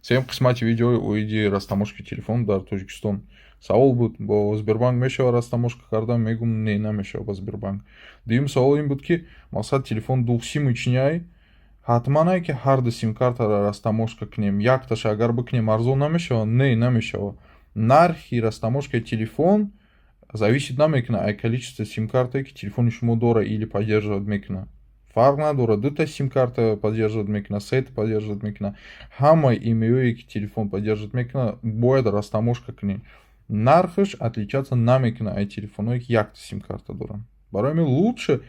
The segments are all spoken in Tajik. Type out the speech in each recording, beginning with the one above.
Сен қисмати видео оиди растаможки телефон дар Тоҷикистон. Савол буд, бо Сбербанк мешава растаможка кардан? Мегум не, намешава ба Сбербанк. Дуюм савол ин буд ки мақсад телефон дух симу чиняй, ҳатман ки ҳар ду симкартара растаможка кунем, якташа агар бикунем арзон намешава? Не, намешава. Нархи растаможкаи телефон зависит намекунад аз количество симкартае ки телефони шумо дора или поддерживать мекунад. Фарқ надорад, дута симкарта поддерживать мекунад, сета поддерживать мекунад. Ҳамаи имеёе ки телефон поддерживать мекунад, бояд растаможка кунед. Нархаш отличаться намекунад аз телефоное ки якта симкарта доранд. Барои ҳамин лучше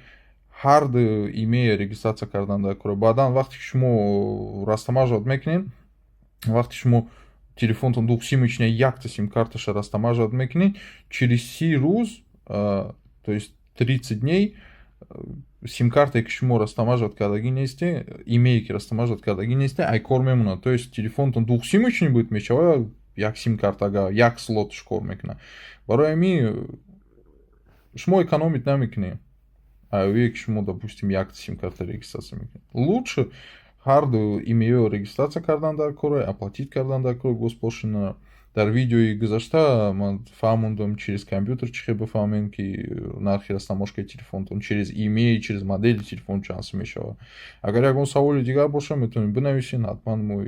ҳар ду имея регистрация кардан дар кора. Баъдан вақте ки шумо растамаживать мекунед, вақте шумо телефонтон дух симу чиня якта симкарташа растамаживать мекунед, через 30 рӯз, то есть 30 дней, симкартае ки шумо растамаживать кардагӣ несте, имее ки растамаживать кардагӣ несте, ай кор мемонад. То есть телефонтон дух симу чиня буд мешава, як симкарта, ага, як слотш кор мекунад. Барои ҳамин шумо экономить намекунед. Авие ки шумо допустим якта симкарта регистрация мекунед. Лучше ҳар ду имеё регистрация кардан дар кора, оплатить кардан дар кора госпошлина. Дар видеои гузашта ман фаҳмондам через компютер чӣ хел бифаҳмем ки нархи растаможкаи телефонтон через имеи, через модели телефон чанд мешава. Агар ягон саволи дигар боша, метавонед бинависед, ҳатман мо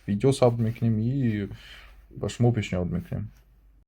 видео сабт мекунем и ба шумо пешниҳод мекунем.